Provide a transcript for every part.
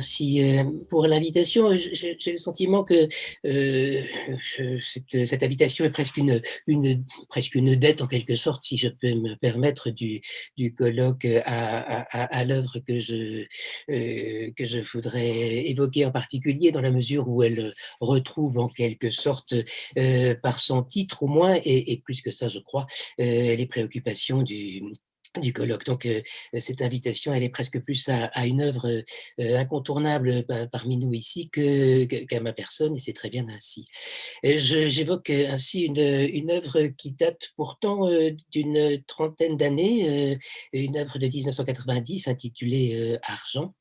merci pour l'invitation. J'ai le sentiment que cette invitation est presque une dette en quelque sorte, si je peux me permettre, du colloque à l'œuvre que je voudrais évoquer en particulier, dans la mesure où elle retrouve en quelque sorte, par son titre au moins, et plus que ça, je crois, les préoccupations du colloque. Donc, cette invitation, elle est presque plus à une œuvre incontournable parmi nous ici qu'à ma personne, et c'est très bien ainsi. J'évoque ainsi une œuvre qui date pourtant d'une trentaine d'années, une œuvre de 1990 intitulée Argent.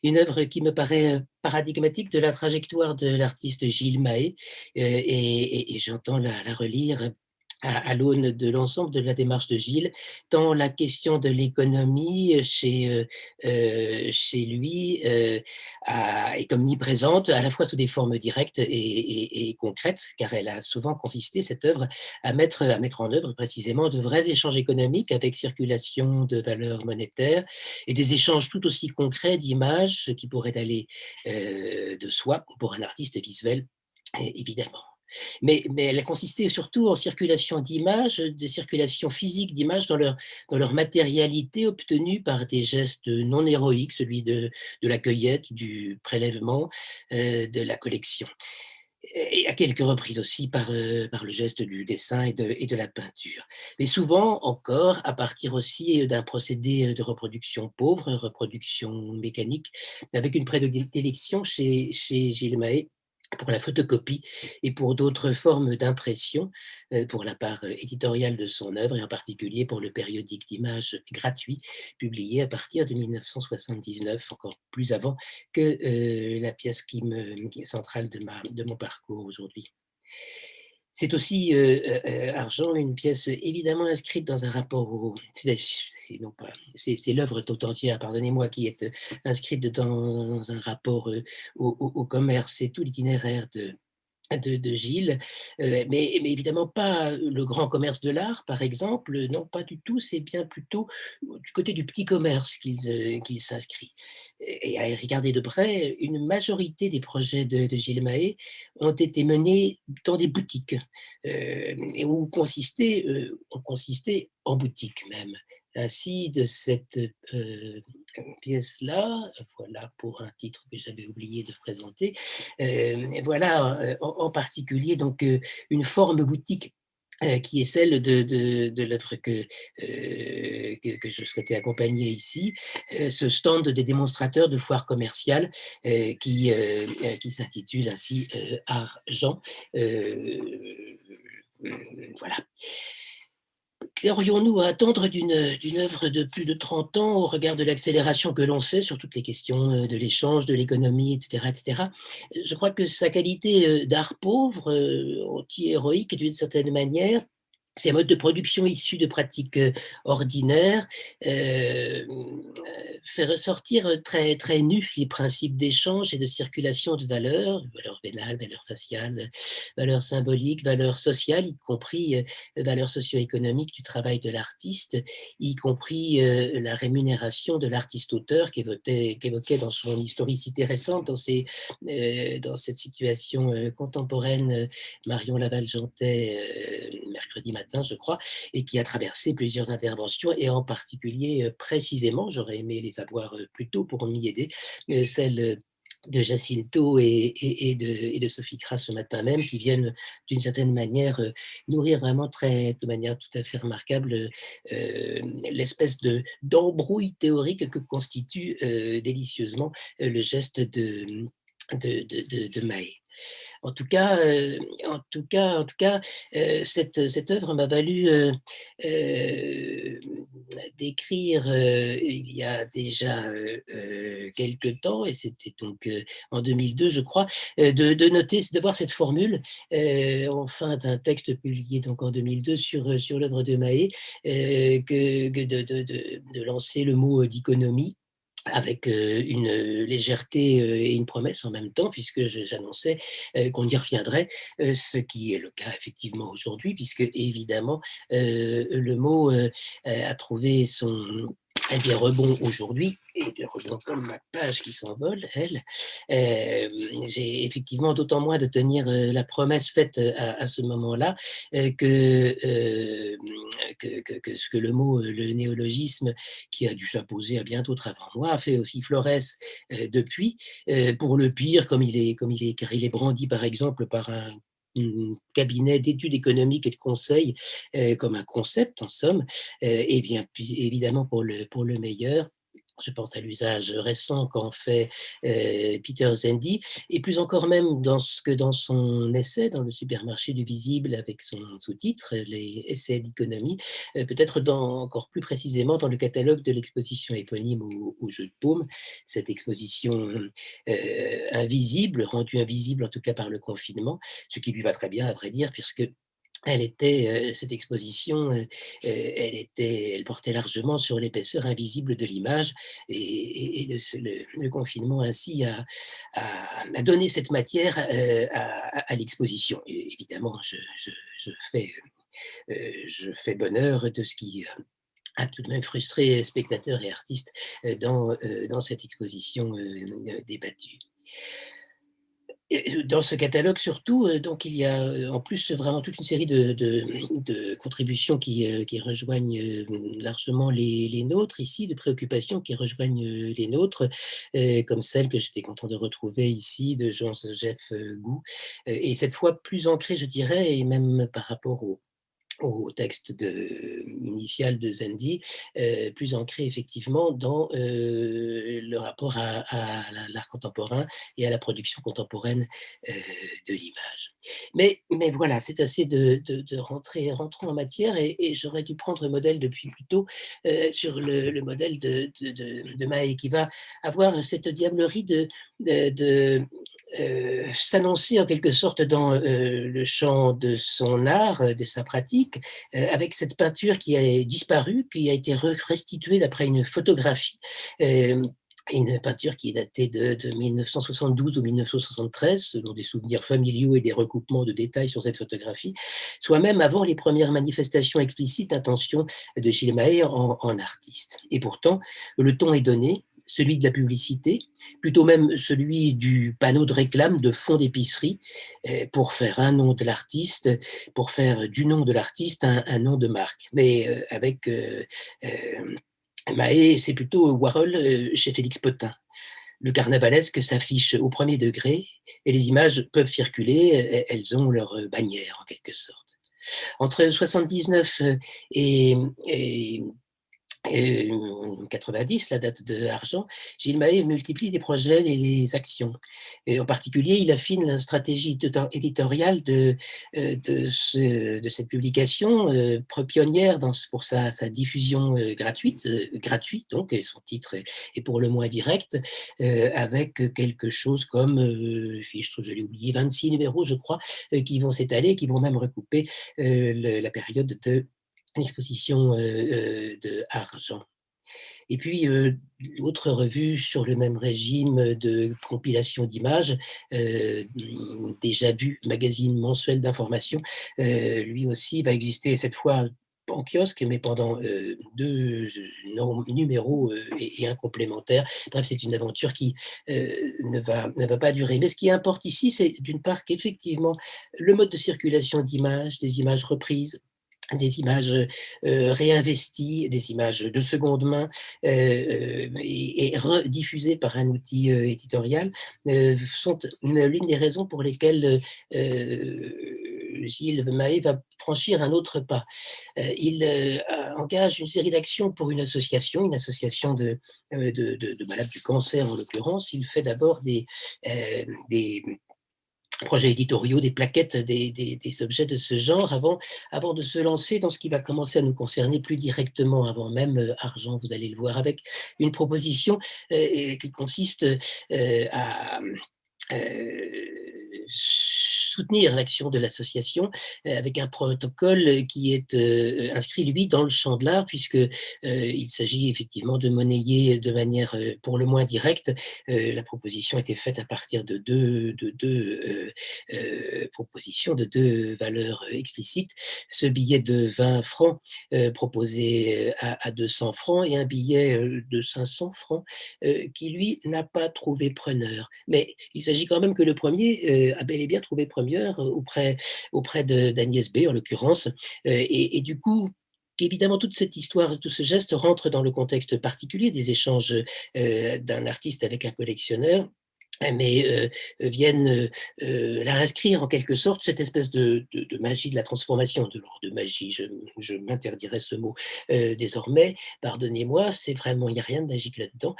Une œuvre qui me paraît paradigmatique de la trajectoire de l'artiste Gilles Mahé, et j'entends la relire à l'aune de l'ensemble de la démarche de Gilles, tant la question de l'économie chez lui est omniprésente, à la fois sous des formes directes et concrètes, car elle a souvent consisté, cette œuvre, à mettre en œuvre précisément de vrais échanges économiques avec circulation de valeurs monétaires et des échanges tout aussi concrets d'images, ce qui pourrait aller de soi pour un artiste visuel, évidemment. Mais elle a consisté surtout en circulation d'images, de circulation physique d'images dans leur matérialité obtenue par des gestes non héroïques, celui de la cueillette, du prélèvement, de la collection. Et à quelques reprises aussi par le geste du dessin et de la peinture. Mais souvent encore à partir aussi d'un procédé de reproduction pauvre, reproduction mécanique, avec une prédilection chez Gilles Mahé pour la photocopie et pour d'autres formes d'impression, pour la part éditoriale de son œuvre et en particulier pour le périodique d'images gratuit publié à partir de 1979, encore plus avant que la pièce qui est centrale de mon parcours aujourd'hui. C'est aussi, Argent, une pièce évidemment inscrite dans un rapport au c'est non pas c'est l'œuvre tout entière, pardonnez-moi, qui est, inscrite dans un rapport, au commerce. C'est tout l'itinéraire de Gilles, mais évidemment pas le grand commerce de l'art, par exemple, non, pas du tout, c'est bien plutôt du côté du petit commerce qu'il s'inscrit. Et à y regarder de près, une majorité des projets de Gilles Mahé ont été menés dans des boutiques, et ont consisté en boutique même. Ainsi, de cette pièce-là, voilà pour un titre que j'avais oublié de présenter, et voilà, en particulier donc une forme boutique qui est celle de l'œuvre que je souhaitais accompagner ici, ce stand des démonstrateurs de foire commerciale qui s'intitule ainsi Argent. Euh, voilà. Qu'aurions-nous à attendre d'une œuvre de plus de 30 ans au regard de l'accélération que l'on sait sur toutes les questions de l'échange, de l'économie, etc., etc. Je crois que sa qualité d'art pauvre, anti-héroïque d'une certaine manière, ces modes de production issus de pratiques ordinaires, fait ressortir très, très nus les principes d'échange et de circulation de valeurs vénales, valeurs faciales, valeurs symboliques, valeurs sociales, y compris valeurs socio-économiques du travail de l'artiste, y compris la rémunération de l'artiste-auteur qu'évoquait dans son historicité récente, dans cette situation contemporaine, Marion Laval-Jeantet, mercredi matin, je crois, et qui a traversé plusieurs interventions, et en particulier, précisément, j'aurais aimé les avoir plus tôt pour m'y aider, celle de Jacinto et de Sophie Kras ce matin même, qui viennent d'une certaine manière nourrir vraiment de manière tout à fait remarquable l'espèce d'embrouille théorique que constitue délicieusement le geste de Mahé. En tout cas, cette œuvre m'a valu euh, d'écrire il y a déjà quelque temps, et c'était donc en 2002, je crois, de noter, de voir cette formule en fin d'un texte publié donc en 2002 sur l'œuvre de Mahé, que de lancer le mot d'économie avec une légèreté et une promesse en même temps, puisque j'annonçais qu'on y reviendrait, ce qui est le cas effectivement aujourd'hui, puisque évidemment le mot a trouvé a des rebonds aujourd'hui et des rebonds comme ma page qui s'envole, elle. J'ai effectivement d'autant moins de tenir, la promesse faite, à ce moment-là, que le mot, le néologisme qui a dû s'imposer à bien d'autres avant moi, a fait aussi florès, depuis, pour le pire, car il est brandi par exemple par un, cabinet d'études économiques et de conseil, comme un concept en somme, et bien puis évidemment pour le meilleur. Je pense à l'usage récent qu'en fait, Peter Zendy et plus encore même dans son essai dans le supermarché du visible avec son sous-titre, les essais d'économie, peut-être encore plus précisément dans le catalogue de l'exposition éponyme au Jeu de Paume, cette exposition, invisible, rendue invisible en tout cas par le confinement, ce qui lui va très bien à vrai dire puisque cette exposition, elle portait largement sur l'épaisseur invisible de l'image et le confinement ainsi a donné cette matière, à l'exposition. Et évidemment, je fais bonheur de ce qui, a tout de même frustré spectateurs et artistes, dans cette exposition, débattue. Et dans ce catalogue surtout, donc il y a, en plus vraiment toute une série de contributions qui rejoignent, largement les nôtres ici, de préoccupations qui rejoignent, les nôtres, comme celle que j'étais content de retrouver ici de Jean-Joseph, Gou, et cette fois plus ancrée je dirais et même par rapport au texte initial de Zandy, plus ancré effectivement dans le rapport à l'art contemporain et à la production contemporaine euh, de l'image. Mais voilà, c'est assez de rentrer, rentrons en matière et j'aurais dû prendre modèle depuis plus tôt sur le modèle de Maé qui va avoir cette diablerie de s'annoncer en quelque sorte dans le champ de son art, de sa pratique, avec cette peinture qui a disparu, qui a été restituée d'après une photographie. euh, une peinture qui est datée de 1972 ou 1973, selon des souvenirs familiaux et des recoupements de détails sur cette photographie, soit même avant les premières manifestations explicites d'intention de Gilles Mahé en artiste. Et pourtant, le ton est donné, celui de la publicité, plutôt même celui du panneau de réclame de fond d'épicerie, pour faire un nom de l'artiste, pour faire du nom de l'artiste un nom de marque. Mais avec Mahé, c'est plutôt Warhol chez Félix Potin. Le carnavalesque s'affiche au premier degré et les images peuvent circuler, elles ont leur bannière en quelque sorte. Entre 79 et 90, la date de Argent, Gilles Mahé multiplie les projets et les actions. Et en particulier, il affine la stratégie éditoriale de cette publication, pionnière pour sa diffusion gratuite donc, et son titre est pour le moins direct, avec quelque chose comme, je l'ai oublié, 26 numéros, je crois, qui vont s'étaler, qui vont même recouper la période de l'exposition de Argent. Et puis, autre revue sur le même régime de compilation d'images, Déjà Vu, magazine mensuel d'information, lui aussi va exister cette fois en kiosque, mais pendant numéros et un complémentaire. Bref, c'est une aventure qui ne va pas durer. Mais ce qui importe ici, c'est d'une part qu'effectivement, le mode de circulation d'images, des images reprises, des images réinvesties, des images de seconde main et rediffusées par un outil éditorial sont l'une des raisons pour lesquelles Gilles Mahé va franchir un autre pas. Il engage une série d'actions pour une association de malades du cancer en l'occurrence. Il fait d'abord des projets éditoriaux, des plaquettes, des objets de ce genre avant de se lancer dans ce qui va commencer à nous concerner plus directement, avant même Argent, vous allez le voir, avec une proposition qui consiste à euh, soutenir l'action de l'association avec un protocole qui est inscrit, lui, dans le champ de l'art, puisque il s'agit effectivement de monnayer de manière pour le moins directe. La proposition était faite à partir de deux propositions, de deux valeurs explicites. Ce billet de 20 francs proposé à 200 francs et un billet de 500 francs qui, lui, n'a pas trouvé preneur. Mais il s'agit quand même que le premier a bel et bien trouvé preneur auprès d'Agnès B, en l'occurrence. Et du coup, évidemment, toute cette histoire, tout ce geste rentre dans le contexte particulier des échanges d'un artiste avec un collectionneur, mais viennent là inscrire en quelque sorte cette espèce de magie de la transformation, de l'ordre de magie, je m'interdirais ce mot désormais, pardonnez-moi, c'est vraiment, il n'y a rien de magique là-dedans.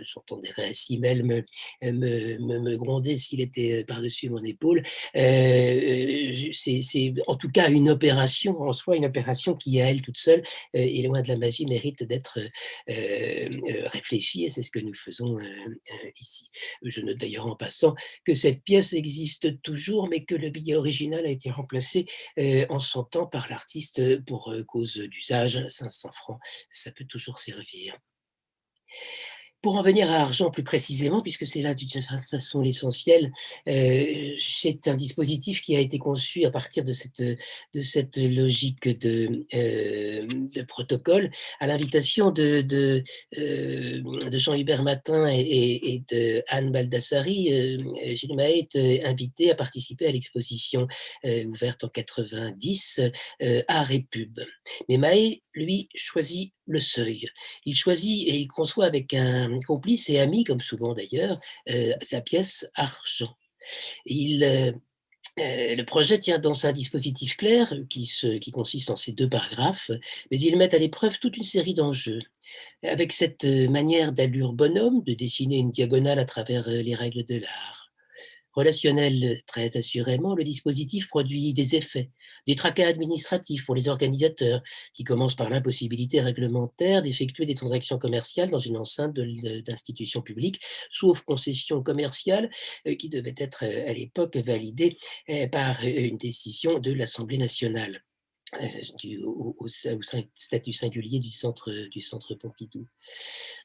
J'entendrais Simel me gronder s'il était par-dessus mon épaule. C'est en tout cas une opération en soi, une opération qui, à elle toute seule, et loin de la magie, mérite d'être réfléchie, et c'est ce que nous faisons ici. Je note d'ailleurs en passant que cette pièce existe toujours, mais que le billet original a été remplacé en son temps par l'artiste pour cause d'usage, 500 francs, ça peut toujours servir. Pour en venir à argent plus précisément, puisque c'est là d'une certaine façon l'essentiel, c'est un dispositif qui a été conçu à partir de cette logique de protocole, à l'invitation de Jean-Hubert Matin et de Anne Baldassari. Gilles Mahé est invité à participer à l'exposition ouverte en 90, Art et Pub. Mais Mahé, lui, choisit le seuil. Il choisit et il conçoit avec un complice et ami, comme souvent d'ailleurs, sa pièce Argent. Le projet tient dans un dispositif clair qui consiste en ces 2 paragraphes, mais ils mettent à l'épreuve toute une série d'enjeux. Avec cette manière d'allure bonhomme de dessiner une diagonale à travers les règles de l'art. Relationnel, très assurément, le dispositif produit des effets, des tracas administratifs pour les organisateurs, qui commencent par l'impossibilité réglementaire d'effectuer des transactions commerciales dans une enceinte d'institutions publiques, sauf concession commerciale qui devait être à l'époque validée par une décision de l'Assemblée nationale. Au statut singulier du centre Pompidou.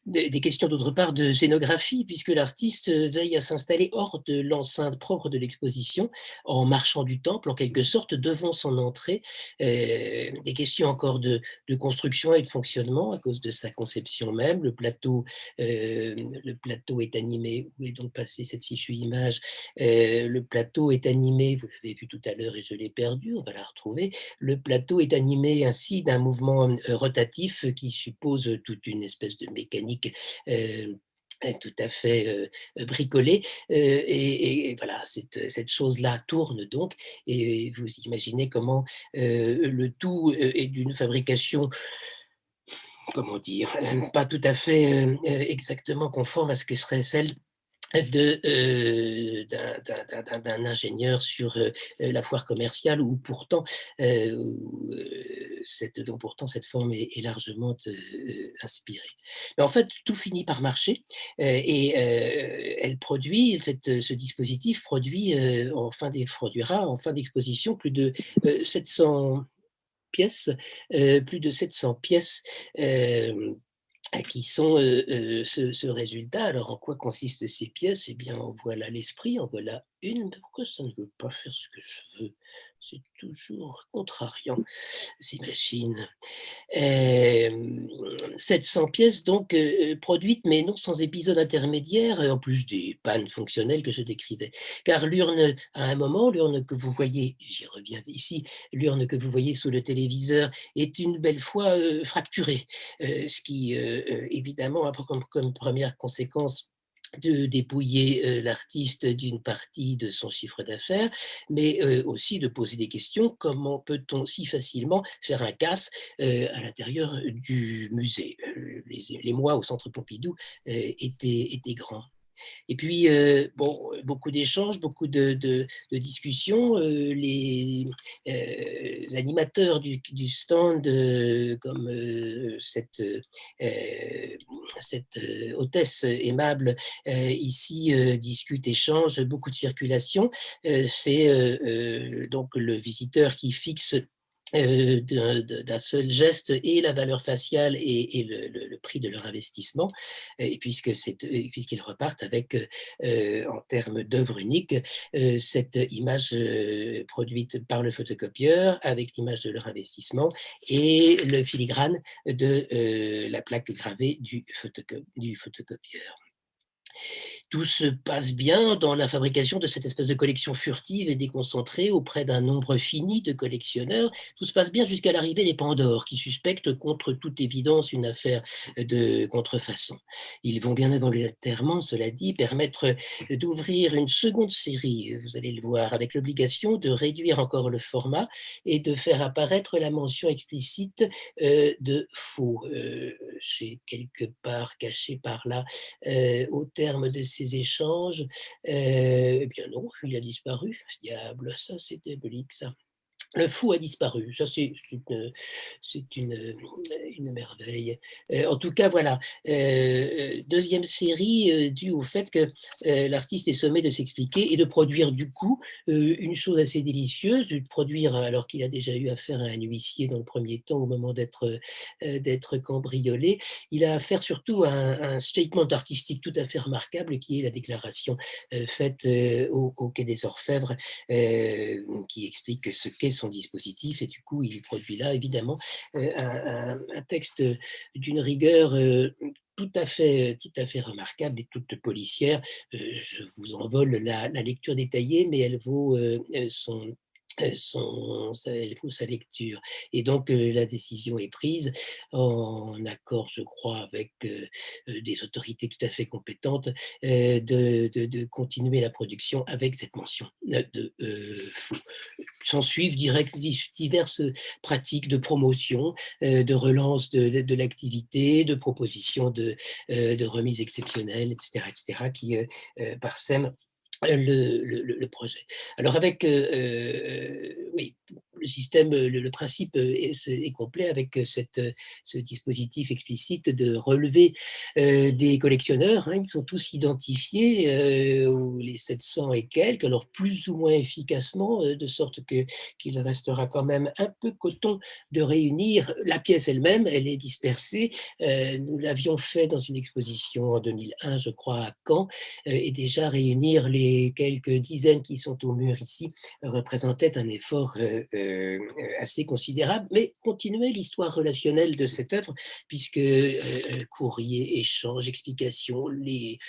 Des questions d'autre part de scénographie, puisque l'artiste veille à s'installer hors de l'enceinte propre de l'exposition, en marchant du temple, en quelque sorte, devant son entrée. Des questions encore de construction et de fonctionnement, à cause de sa conception même. Le plateau est animé. Où est donc passée cette fichue image? Le plateau est animé, vous l'avez vu tout à l'heure et je l'ai perdu, on va la retrouver. Le plateau est animé ainsi d'un mouvement rotatif qui suppose toute une espèce de mécanique tout à fait bricolée. Et voilà, cette chose-là tourne donc, et vous imaginez comment le tout est d'une fabrication, comment dire, pas tout à fait exactement conforme à ce que serait celle d'un ingénieur sur la foire commerciale, où pourtant, dont pourtant cette forme est largement inspirée. Mais en fait, tout finit par marcher et ce dispositif produira en fin d'exposition plus de 700 pièces, euh, qui sont ce résultat. Alors, en quoi consistent ces pièces? Eh bien, en voilà l'esprit, en voilà une. Mais pourquoi ça ne veut pas faire ce que je veux? C'est toujours contrariant, ces machines. 700 pièces donc produites, mais non sans épisode intermédiaire, en plus des pannes fonctionnelles que je décrivais. Car l'urne, à un moment, l'urne que vous voyez, j'y reviens ici, l'urne que vous voyez sous le téléviseur est une belle fois fracturée, ce qui évidemment a comme première conséquence de dépouiller l'artiste d'une partie de son chiffre d'affaires, mais aussi de poser des questions. Comment peut-on si facilement faire un casse à l'intérieur du musée? Les mois au centre Pompidou étaient grands. Et puis, bon, beaucoup d'échanges, beaucoup de discussions. L'animateur du stand, comme cette hôtesse aimable ici discute, échange, beaucoup de circulation. C'est donc le visiteur qui fixe d'un seul geste et la valeur faciale et le prix de leur investissement, et puisqu'ils repartent avec, en termes d'œuvre unique, cette image produite par le photocopieur avec l'image de leur investissement et le filigrane de la plaque gravée du photocopieur. Tout se passe bien dans la fabrication de cette espèce de collection furtive et déconcentrée auprès d'un nombre fini de collectionneurs. Tout se passe bien jusqu'à l'arrivée des Pandores, qui suspectent contre toute évidence une affaire de contrefaçon. Ils vont bien involontairement, cela dit, permettre d'ouvrir une seconde série, vous allez le voir, avec l'obligation de réduire encore le format et de faire apparaître la mention explicite de faux. J'ai quelque part caché par là au terme de ces échanges, eh bien non, il a disparu. Diable, ça c'est diabolique ça. Le fou a disparu, ça c'est une merveille. En tout cas, voilà, 2e série, due au fait que, l'artiste est sommé de s'expliquer et de produire du coup, une chose assez délicieuse, de produire alors qu'il a déjà eu affaire à un huissier dans le premier temps au moment d'être cambriolé. Il a affaire surtout à un statement artistique tout à fait remarquable qui est la déclaration, faite, au Quai des Orfèvres, qui explique ce qu'est son dispositif et du coup il produit là évidemment un texte d'une rigueur tout à fait remarquable et toute policière. Je vous en vole la lecture détaillée, mais elle vaut elle vaut sa lecture. Et donc la décision est prise en accord, je crois, avec des autorités tout à fait compétentes, de continuer la production avec cette mention de fou. S'en suivent diverses pratiques de promotion, de relance de l'activité, de propositions de remises exceptionnelles, et cetera, qui parsèment le projet. Alors avec, oui, le système, le principe est complet avec ce dispositif explicite de relevé des collectionneurs, hein. Ils sont tous identifiés, les 700 et quelques, alors plus ou moins efficacement, de sorte qu'il restera quand même un peu coton de réunir la pièce elle-même. Elle est dispersée. Nous l'avions fait dans une exposition en 2001, je crois, à Caen, et déjà réunir les quelques dizaines qui sont au mur ici représentait un effort assez considérable, mais continuait l'histoire relationnelle de cette œuvre, puisque courrier, échange, explication, les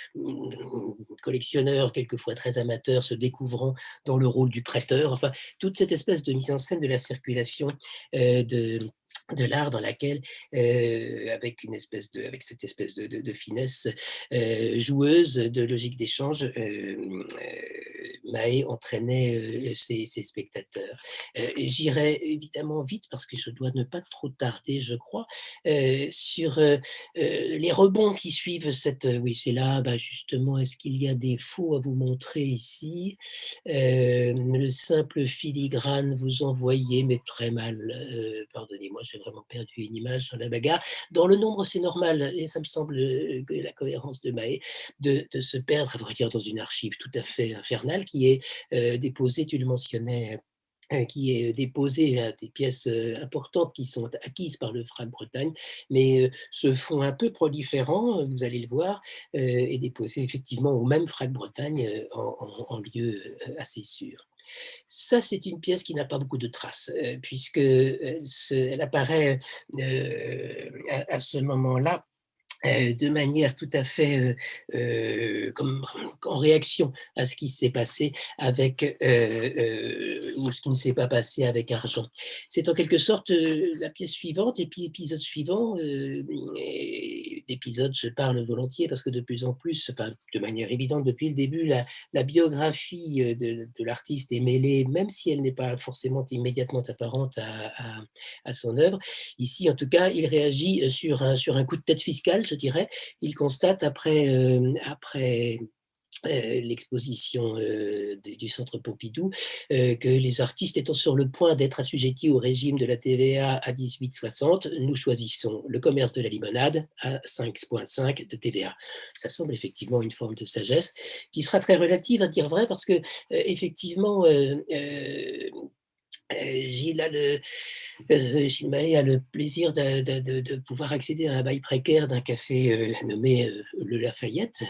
collectionneurs, quelquefois très amateurs, se découvrant dans le rôle du prêteur, enfin, toute cette espèce de mise en scène de la circulation de l'art dans laquelle, avec cette espèce de finesse joueuse, de logique d'échange, Mahé entraînait ses spectateurs. J'irai évidemment vite parce que je dois ne pas trop tarder, je crois, sur les rebonds qui suivent cette. Oui, c'est là, bah, justement, est-ce qu'il y a des faux à vous montrer ici? Le simple filigrane vous envoyez, mais très mal, pardonnez-moi, j'ai vraiment perdu une image dans la bagarre. Dans le nombre, c'est normal et ça me semble, que la cohérence de Mahé, de se perdre, à vrai dire, dans une archive tout à fait infernale qui est, déposée, tu le mentionnais, qui est déposée à des pièces, importantes qui sont acquises par le FRAC Bretagne, mais, ce fonds un peu proliférant, vous allez le voir, est déposé effectivement au même FRAC Bretagne, en lieu, assez sûr. Ça, c'est une pièce qui n'a pas beaucoup de traces, puisque, elle apparaît, à ce moment-là de manière tout à fait, comme en réaction à ce qui s'est passé avec, ou ce qui ne s'est pas passé avec Argent. C'est en quelque sorte, la pièce suivante et puis l'épisode suivant, et d'épisode, je parle volontiers parce que de plus en plus, enfin, de manière évidente depuis le début, la biographie, de l'artiste est mêlée, même si elle n'est pas forcément immédiatement apparente à son œuvre. Ici, en tout cas, il réagit sur un coup de tête fiscal, je dirais. Il constate après l'exposition du Centre Pompidou, que les artistes étant sur le point d'être assujettis au régime de la TVA à 18,60, nous choisissons le commerce de la limonade à 5,5 de TVA. Ça semble effectivement une forme de sagesse qui sera très relative à dire vrai parce que effectivement, Gilles a Gilles Mahé a le plaisir de pouvoir accéder à un bail précaire d'un café nommé Le Lafayette,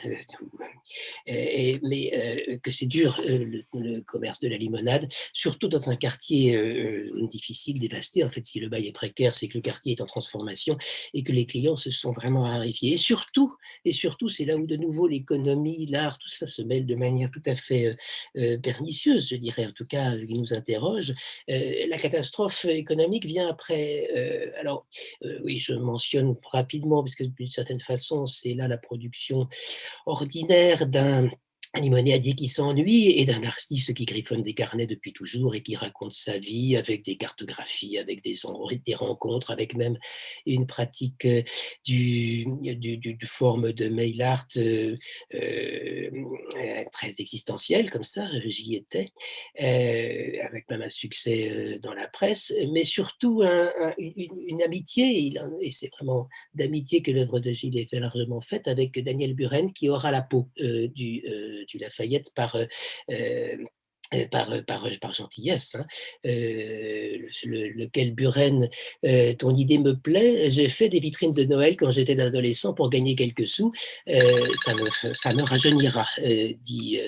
mais que c'est dur le commerce de la limonade, surtout dans un quartier difficile, dévasté. En fait, si le bail est précaire, c'est que le quartier est en transformation et que les clients se sont vraiment raréfiés. Et surtout, c'est là où de nouveau l'économie, l'art, tout ça se mêle de manière tout à fait pernicieuse, je dirais, en tout cas, qui nous interroge. La catastrophe économique vient après. Oui, je mentionne rapidement, parce que d'une certaine façon, c'est là la production ordinaire d'un limonadier qui s'ennuie et d'un artiste qui griffonne des carnets depuis toujours et qui raconte sa vie avec des cartographies, avec des rencontres, avec même une pratique du forme de mail art euh, très existentielle, comme ça, j'y étais, avec même un succès dans la presse, mais surtout une amitié, et c'est vraiment d'amitié que l'œuvre de Gilles est largement faite avec Daniel Buren qui aura la peau du Lafayette par gentillesse, hein. Lequel Buren, ton idée me plaît. J'ai fait des vitrines de Noël quand j'étais adolescent pour gagner quelques sous. Ça me rajeunira, dit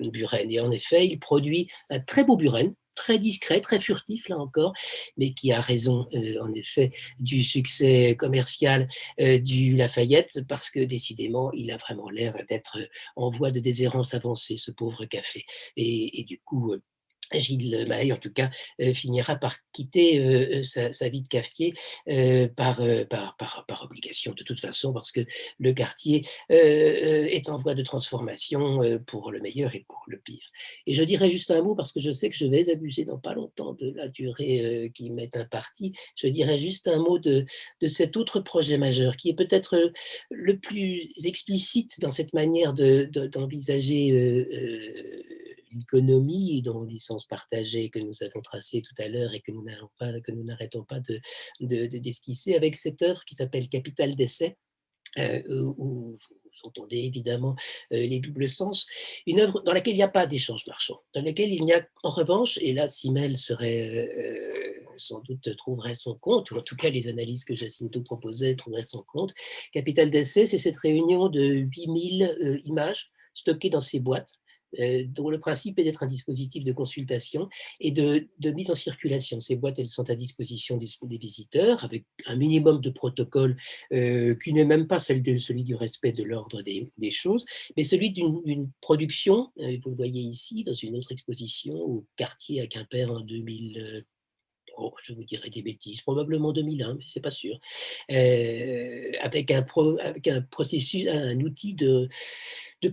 Buren. Et en effet, il produit un très beau Buren, très discret, très furtif là encore, mais qui a raison, en effet, du succès commercial du Lafayette, parce que décidément, il a vraiment l'air d'être en voie de déshérence avancée, ce pauvre café. Et du coup, Gilles Mahé, en tout cas, finira par quitter sa vie de cafetier par obligation, de toute façon, parce que le quartier est en voie de transformation pour le meilleur et pour le pire. Et je dirais juste un mot, parce que je sais que je vais abuser dans pas longtemps de la durée qui m'est impartie. Je dirais juste un mot de cet autre projet majeur, qui est peut-être le plus explicite dans cette manière d'envisager l'économie dans le sens partagé que nous avons tracé tout à l'heure et que nous n'arrêtons pas d'esquisser avec cette œuvre qui s'appelle Capital d'essai, où vous entendez évidemment les doubles sens, une œuvre dans laquelle il n'y a pas d'échange marchand, dans laquelle il n'y a en revanche, et là Simmel sans doute trouverait son compte, ou en tout cas les analyses que Jacinto proposait trouveraient son compte. Capital d'essai, c'est cette réunion de 8000 images stockées dans ces boîtes, dont le principe est d'être un dispositif de consultation et de mise en circulation. Ces boîtes, elles sont à disposition des visiteurs avec un minimum de protocole qui n'est même pas celui du respect de l'ordre des choses, mais celui d'une production, vous le voyez ici, dans une autre exposition au quartier à Quimper en 2000. Oh, je vous dirais des bêtises, probablement 2001, mais c'est pas sûr. Avec un processus, un outil de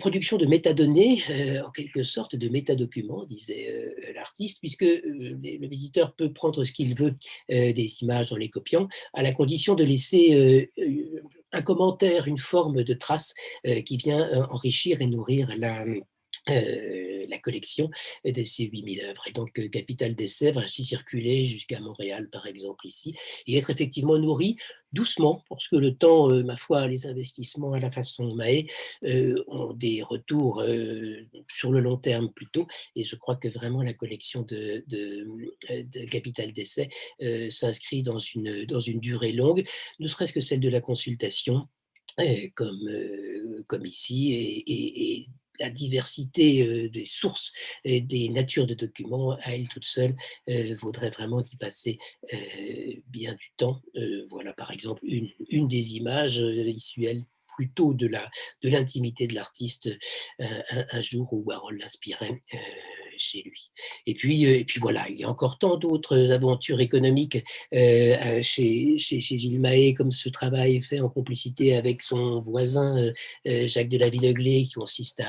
production de métadonnées, en quelque sorte de métadocuments, disait l'artiste, puisque le visiteur peut prendre ce qu'il veut des images en les copiant, à la condition de laisser un commentaire, une forme de trace qui vient enrichir et nourrir la collection de ces 8000 œuvres. Et donc, Capital d'essai va ainsi circuler jusqu'à Montréal, par exemple, ici, et être effectivement nourri doucement, parce que le temps, ma foi, les investissements à la façon Mahé ont des retours sur le long terme plutôt, et je crois que vraiment la collection de Capital d'essai s'inscrit dans une durée longue, ne serait-ce que celle de la consultation, comme ici, et la diversité des sources et des natures de documents, à elle toute seule, vaudrait vraiment d'y passer bien du temps. Voilà, par exemple, une des images issues, elle, plutôt de l'intimité de l'artiste, un jour où Warhol l'inspirait. chez lui. Et puis voilà, il y a encore tant d'autres aventures économiques chez Gilles Mahé, comme ce travail fait en complicité avec son voisin Jacques de la Villeglay, qui consiste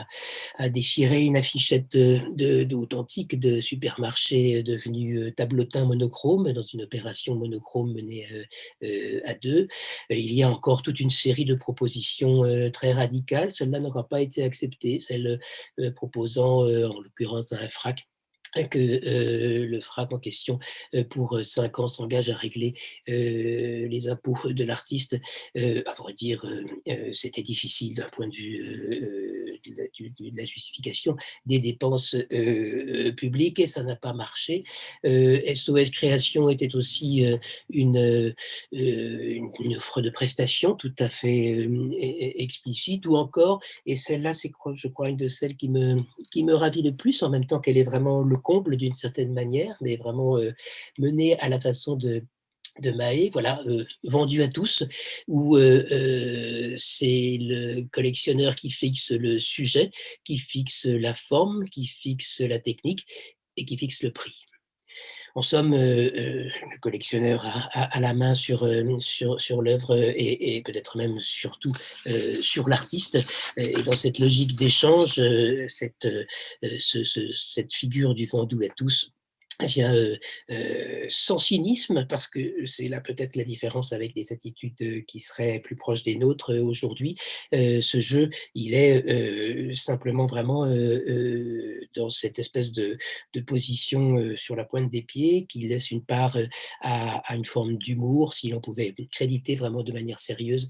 à déchirer une affichette d'authentique de supermarché devenu tableautin monochrome dans une opération monochrome menée à deux. Il y a encore toute une série de propositions très radicales. Celle-là n'aura pas été acceptée, celle proposant, en l'occurrence, un frac que le FRAC en question, pour 5 ans, s'engage à régler les impôts de l'artiste. À vrai dire, c'était difficile d'un point de vue de la justification des dépenses publiques et ça n'a pas marché. SOS Création était aussi une offre de prestation tout à fait explicite, ou encore, et celle-là, c'est, je crois, une de celles qui me ravit le plus, en même temps qu'elle est vraiment le comble d'une certaine manière, mais vraiment menée à la façon de Mahé, voilà, vendu à tous, où c'est le collectionneur qui fixe le sujet, qui fixe la forme, qui fixe la technique et qui fixe le prix. En somme, le collectionneur a la main sur l'œuvre et peut-être même surtout sur l'artiste. Et dans cette logique d'échange, cette figure du vendu à tous vient sans cynisme, parce que c'est là peut-être la différence avec des attitudes qui seraient plus proches des nôtres aujourd'hui. Ce jeu, il est simplement vraiment dans cette espèce de position sur la pointe des pieds, qui laisse une part à une forme d'humour, si l'on pouvait créditer vraiment de manière sérieuse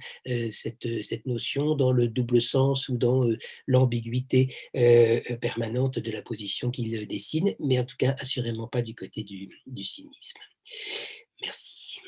cette notion, dans le double sens ou dans l'ambiguïté permanente de la position qu'il dessine, mais en tout cas assurément pas du côté du cynisme. Merci.